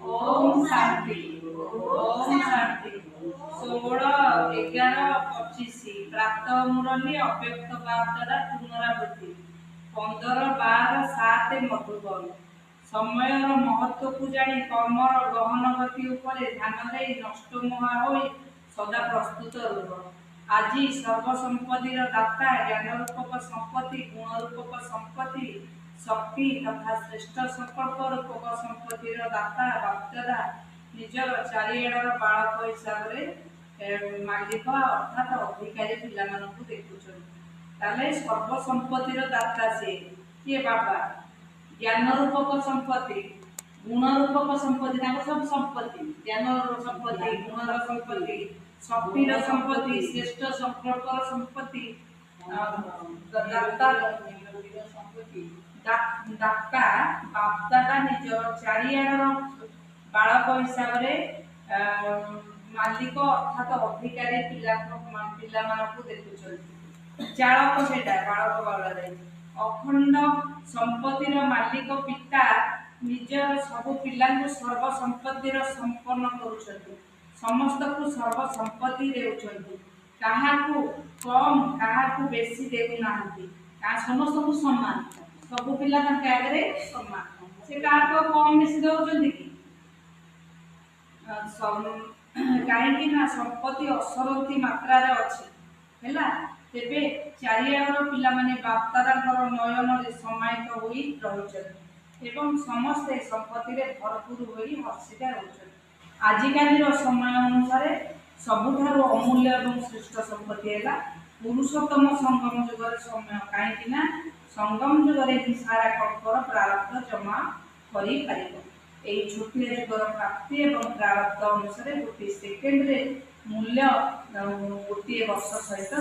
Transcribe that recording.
ओम शांति। ओम शांति। 16/11/25 प्राप्त मुरली अव्यक्त बार्तारा पुनरावृत्ति 15/12/7 मधुबन। ସମୟର ମହତ୍ୱକୁ ଜାଣି କର୍ମର ଗହନ ଗତି ଉପରେ ଧ୍ୟାନ ଦେଇ ନଷ୍ଟ ମୋହା ହୋଇ ସଦା ପ୍ରସ୍ତୁତ ରୁହ। ଆଜି ସର୍ବସମ୍ପତ୍ତିର ଦାତା ଜ୍ଞାନ ରୂପକ ସମ୍ପତ୍ତି, ଗୁଣ ରୂପକ ସମ୍ପତ୍ତି, ଶକ୍ତି ତଥା ଶ୍ରେଷ୍ଠ ସଂକଳ୍ପ ରୂପକ ସମ୍ପତ୍ତିର ଦାତା ବାପ୍ଦାଦା ନିଜର ଚାରିଆଡ଼ର ବାଳକ ହିସାବରେ ମାଲିକ ଅର୍ଥାତ୍ ଅଧିକାରୀ ପିଲାମାନଙ୍କୁ ଦେଖୁଛନ୍ତି। ତାହେଲେ ସର୍ବସମ୍ପତ୍ତିର ଦାତା ସେ କିଏ? ବାବା। ଜ୍ଞାନ ରୂପକ ସମ୍ପତ୍ତି, ଗୁଣ ରୂପକ ସମ୍ପତ୍ତି, ତାଙ୍କ ସବୁ ସମ୍ପତ୍ତି, ଜ୍ଞାନର ସମ୍ପତ୍ତି, ଗୁଣର ସମ୍ପତ୍ତି, ଶକ୍ତିର ସମ୍ପତ୍ତି, ଶ୍ରେଷ୍ଠ ସଂକଳ୍ପର ସମ୍ପତ୍ତି, ଦାତା ବାପ୍ଦାଦା ନିଜର ଚାରିଆଡ଼ର ବାଳକ ହିସାବରେ ମାଲିକ ଅର୍ଥାତ୍ ଅଧିକାରୀ ପିଲାମାନଙ୍କୁ ଦେଖୁଛନ୍ତି। ଚାଳକ ସେଇଟା ବାଳକ ବାଳରେ ଅଖଣ୍ଡ ସମ୍ପତ୍ତିର ମାଲିକ ପିତା ନିଜର ସବୁ ପିଲାଙ୍କୁ ସର୍ବ ସମ୍ପତ୍ତିର ସମ୍ପନ୍ନ କରୁଛନ୍ତି। ସମସ୍ତଙ୍କୁ ସର୍ବ ସମ୍ପତ୍ତି ଦେଉଛନ୍ତି। କାହାକୁ କମ୍ କାହାକୁ ବେଶୀ ଦେଉନାହାନ୍ତି। ସମସ୍ତଙ୍କୁ ସମାନ, ସବୁ ପିଲା ତାଙ୍କ ଆଗରେ ସମାନ। ସେ କାହାକୁ କମ୍ ବେଶୀ ଦେଉଛନ୍ତି କି? କାହିଁକି ନା ସମ୍ପତ୍ତି ଅସରନ୍ତି ମାତ୍ରାରେ ଅଛି ହେଲା। ତେବେ ଚାରିଆଡ଼ର ପିଲାମାନେ ବାପ୍ଦାଦାଙ୍କର ନୟନରେ ସମାହିତ ହୋଇ ରହିଛନ୍ତି ଏବଂ ସମସ୍ତେ ସମ୍ପତ୍ତିରେ ଭରପୁର ହୋଇ ହର୍ଷିତ ରହୁଛନ୍ତି। ଆଜିକାଲିର ସମୟ ଅନୁସାରେ ସବୁଠାରୁ ଅମୂଲ୍ୟ ଏବଂ ଶ୍ରେଷ୍ଠ ସମ୍ପତ୍ତି ହେଲା ପୁରୁଷୋତ୍ତମ ସଙ୍ଗମ ଯୁଗର ସମୟ। କାହିଁକି ନା ସଙ୍ଗମ ଯୁଗରେ ହିଁ ସାରା କଳ୍ପର ପ୍ରାରବ୍ଧ ଜମା କରିପାରିବ। ଏହି ଛୋଟିଆ ଯୁଗର ପ୍ରାପ୍ତି ଏବଂ ପ୍ରାରବ୍ଧ ଅନୁସାରେ ଗୋଟିଏ ସେକେଣ୍ଡରେ ମୂଲ୍ୟ ଗୋଟିଏ ବର୍ଷ ସହିତ